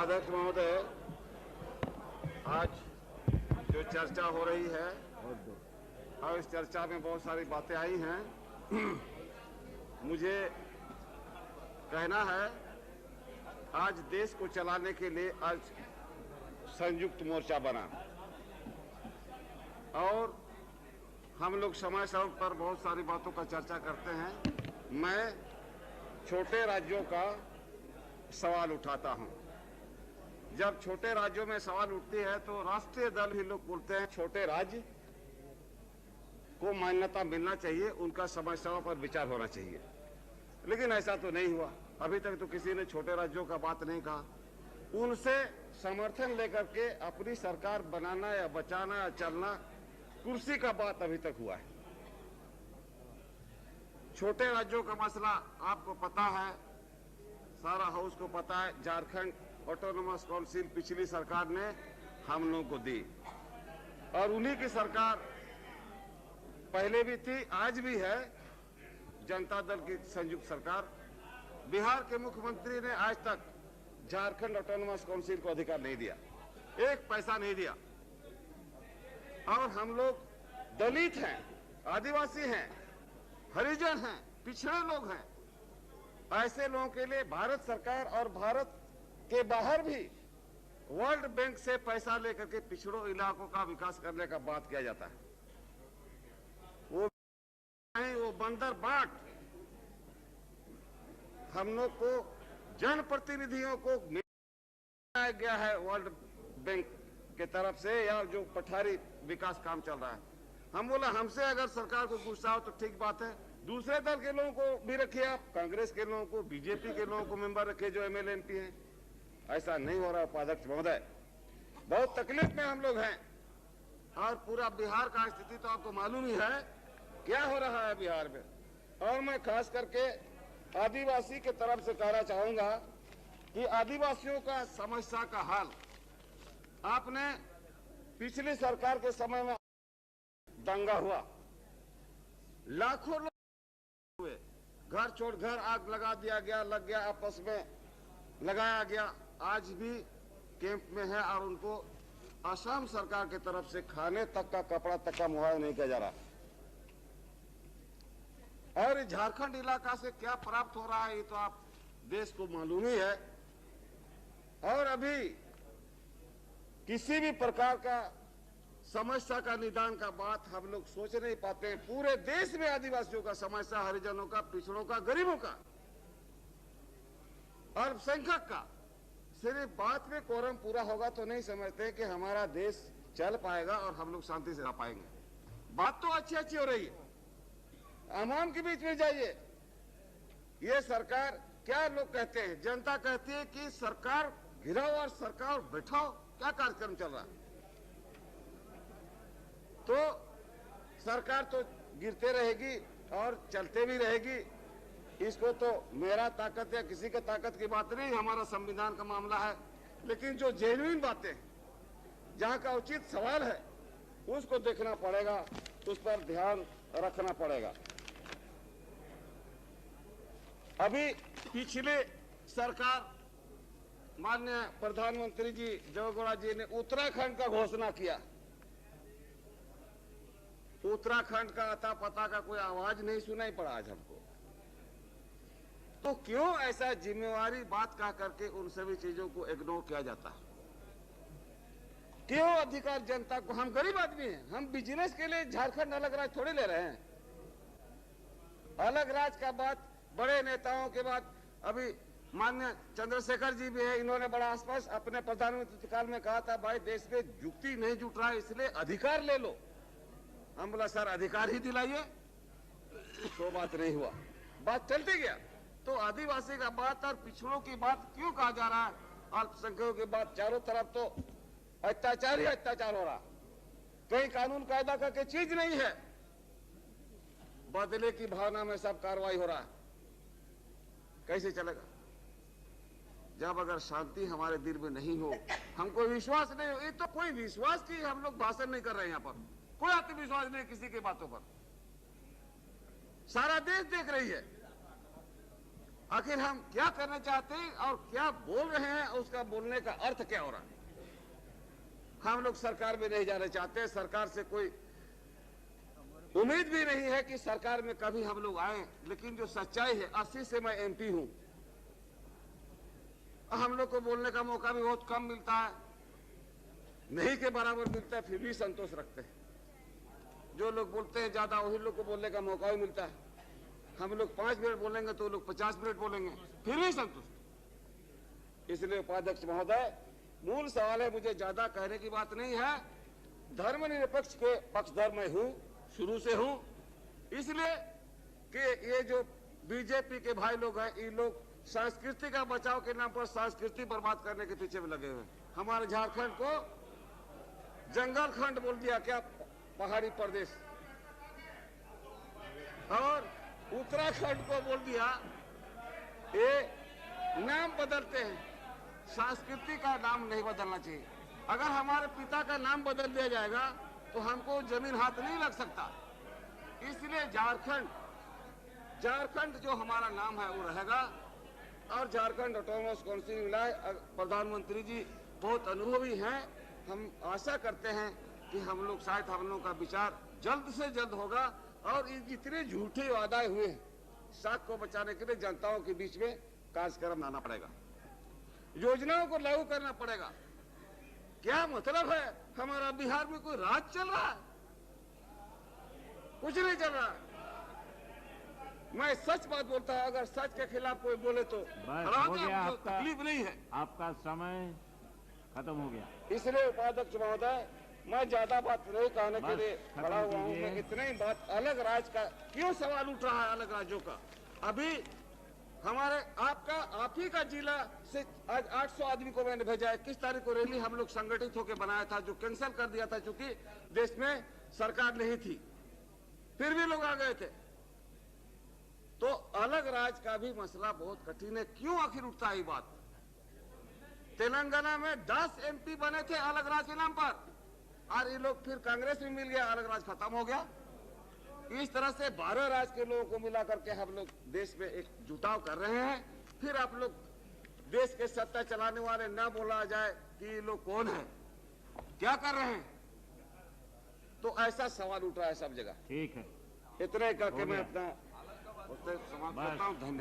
उपाध्यक्ष महोदय, आज जो चर्चा हो रही है और इस चर्चा में बहुत सारी बातें आई हैं। मुझे कहना है, आज देश को चलाने के लिए आज संयुक्त मोर्चा बना और हम लोग समय समय पर बहुत सारी बातों का चर्चा करते हैं। मैं छोटे राज्यों का सवाल उठाता हूं। जब छोटे राज्यों में सवाल उठती है तो राष्ट्रीय दल ही लोग बोलते हैं छोटे राज्य को मान्यता मिलना चाहिए, उनका समय समय पर विचार होना चाहिए। लेकिन ऐसा तो नहीं हुआ। अभी तक तो किसी ने छोटे राज्यों का बात नहीं कहा। उनसे समर्थन लेकर के अपनी सरकार बनाना या बचाना या चलना, कुर्सी का बात अभी तक हुआ है। छोटे राज्यों का मसला आपको पता है, सारा हाउस को पता है। झारखंड ऑटोनोमस काउंसिल पिछली सरकार ने हम लोगों को दी और उन्हीं की सरकार पहले भी थी, आज भी है, जनता दल की संयुक्त सरकार। बिहार के मुख्यमंत्री ने आज तक झारखंड ऑटोनोमस काउंसिल को अधिकार नहीं दिया, एक पैसा नहीं दिया। और हम लोग दलित हैं, आदिवासी हैं, हरिजन हैं, पिछड़े लोग हैं। ऐसे लोगों के लिए भारत सरकार और भारत के बाहर भी वर्ल्ड बैंक से पैसा लेकर के पिछड़ों इलाकों का विकास करने का बात किया जाता है। वो बंदर बाट हम लोग को जनप्रतिनिधियों को मिलाया गया है वर्ल्ड बैंक के तरफ से, या जो पठारी विकास काम चल रहा है। हम बोला हमसे अगर सरकार को गुस्सा हो तो ठीक बात है, दूसरे दल के लोगों को भी रखिए आप, कांग्रेस के लोगों को, बीजेपी के लोगों को मेंबर रखिए जो एमएलए एमपी हैं। ऐसा नहीं हो रहा उपाध्यक्ष महोदय, बहुत तकलीफ में हम लोग हैं। और पूरा बिहार का स्थिति तो आपको मालूम ही है क्या हो रहा है बिहार में। और मैं खास करके आदिवासी के तरफ से कहना चाहूंगा कि आदिवासियों का समस्या का हल आपने पिछली सरकार के समय में दंगा हुआ, लाखों लोग हुए, घर छोड़ घर आग लगा दिया गया, लग गया, आपस में लगाया गया। आज भी कैंप में है और उनको असम सरकार की तरफ से खाने तक का, कपड़ा तक का मुआवजा नहीं किया जा रहा। और झारखंड इलाका से क्या प्राप्त हो रहा है ये तो आप देश को मालूम ही है। और अभी किसी भी प्रकार का समस्या का निदान का बात हम लोग सोच नहीं पाते हैं। पूरे देश में आदिवासियों का समस्या, हरिजनों का, पिछड़ों का, गरीबों का, अल्पसंख्यक का। सिर्फ बात में कोरम पूरा होगा तो नहीं समझते कि हमारा देश चल पाएगा और हम लोग शांति से रह पाएंगे। बात तो अच्छी अच्छी हो रही है, आवाम के बीच में जाइए। ये सरकार, क्या लोग कहते हैं, जनता कहती है कि सरकार गिराओ और सरकार बैठाओ, क्या कार्यक्रम चल रहा है। तो सरकार तो गिरते रहेगी और चलते भी रहेगी। इसको तो मेरा ताकत या किसी के ताकत की बात नहीं, हमारा संविधान का मामला है। लेकिन जो जेन्युइन बातें, जहां का उचित सवाल है, उसको देखना पड़ेगा, उस पर ध्यान रखना पड़ेगा। अभी पिछले सरकार, माननीय प्रधानमंत्री जी देवेगौड़ा जी ने उत्तराखंड का घोषणा किया। उत्तराखंड का अता पता का कोई आवाज नहीं सुनाई पड़ा आज हमको। तो क्यों ऐसा जिम्मेवारी बात कह करके उन सभी चीजों को इग्नोर किया जाता है? क्यों अधिकार जनता को? हम गरीब आदमी हैं, हम बिजनेस के लिए झारखंड अलग राज्य थोड़ी ले रहे हैं। अलग राज्य का बात बड़े नेताओं के बाद, अभी माननीय चंद्रशेखर जी भी है, इन्होंने बड़ा स्पष्ट अपने प्रधानमंत्री काल में कहा था, भाई देश में युक्ति नहीं जुट रहा है इसलिए अधिकार ले लो। हम बोला सर अधिकार ही दिलाइए, तो बात नहीं हुआ, बात चलते गया। तो आदिवासी का बात और पिछड़ों की बात क्यों कहा जा रहा है? अल्पसंख्यकों की बात, चारों तरफ तो अत्याचार ही अत्याचार हो रहा, कहीं कानून कायदा का कोई चीज नहीं है, बदले की भावना में सब कार्रवाई हो रहा है। कैसे चलेगा? जब अगर शांति हमारे दिल में नहीं हो, हमको विश्वास नहीं हो, ये तो कोई विश्वास की हम लोग भाषण नहीं कर रहे हैं यहाँ पर, कोई आत्मविश्वास नहीं किसी की बातों पर, सारा देश देख रही है। आखिर हम क्या करना चाहते हैं और क्या बोल रहे हैं, उसका बोलने का अर्थ क्या हो रहा है। हम लोग सरकार में नहीं जाना चाहते, सरकार से कोई उम्मीद भी नहीं है कि सरकार में कभी हम लोग आए, लेकिन जो सच्चाई है 80 से मैं एमपी हूं, हम लोग को बोलने का मौका भी बहुत कम मिलता है, नहीं के बराबर मिलता है, फिर भी संतोष रखते हैं। जो लोग बोलते हैं ज्यादा वही लोग को बोलने का मौका भी मिलता है। हम लोग 5 मिनट बोलेंगे तो लोग 50 मिनट बोलेंगे, फिर भी संतुष्ट। इसलिए उपाध्यक्ष महोदय, मूल सवाल है, मुझे ज्यादा कहने की बात नहीं है, धर्मनिरपेक्ष के पक्षधर मैं हूं, शुरू से हूं, इसलिए कि ये जो बीजेपी के भाई लोग हैं, ये लोग संस्कृति का बचाव के नाम पर संस्कृति बर्बाद करने के पीछे में लगे हुए। हमारे झारखंड को जंगल खंड बोल दिया, क्या पहाड़ी प्रदेश, और उत्तराखंड को बोल दिया, ये नाम बदलते हैं, संस्कृति का नाम नहीं बदलना चाहिए। अगर हमारे पिता का नाम बदल दिया जाएगा तो हमको जमीन हाथ नहीं लग सकता। इसलिए झारखंड जो हमारा नाम है वो रहेगा, और झारखंड ऑटोनोमस काउंसिल मिला है। प्रधानमंत्री जी बहुत अनुभवी हैं, हम आशा करते हैं कि हम लोग शायद हम लोगों का विचार जल्द से जल्द होगा, और ये जितने झूठे वादा हुए साख को बचाने के लिए जनताओं के बीच में कार्यक्रम लाना पड़ेगा, योजनाओं को लागू करना पड़ेगा। क्या मतलब है, हमारा बिहार में कोई राज चल रहा है? कुछ नहीं चल रहा। मैं सच बात बोलता हूं, अगर सच के खिलाफ कोई बोले तो तकलीफ नहीं है। आपका समय खत्म हो गया। इसलिए उपाध्यक्ष महोदय, मैं ज्यादा बात नहीं कहने के लिए खड़ा हुआ हूँ। मैं इतने ही बात, अलग राज्य का क्यों सवाल उठ रहा है, अलग राज्यों का। अभी हमारे आप ही का जिला से आज 800 आदमी को मैंने भेजा है। 21 तारीख को रैली हम लोग संगठित होकर बनाया था, जो कैंसिल कर दिया था क्योंकि देश में सरकार नहीं थी, फिर भी लोग आ गए थे। तो अलग राज्य का भी मसला बहुत कठिन है। क्यों आखिर उठता है ये बात? तेलंगाना में 10 एमपी बने थे अलग राज्य के नाम पर, और ये लोग फिर कांग्रेस में मिल गया, अलग राज्य खत्म हो गया। इस तरह से 12 राज्य के लोगों को मिला करके हम लोग देश में एक जुटाव कर रहे हैं। फिर आप लोग देश के सत्ता चलाने वाले ना बोला जाए कि ये लोग कौन है, क्या कर रहे हैं, तो ऐसा सवाल उठ रहा है सब जगह। ठीक है, इतने करके मैं अपना समाप्त करता हूँ। धन्यवाद।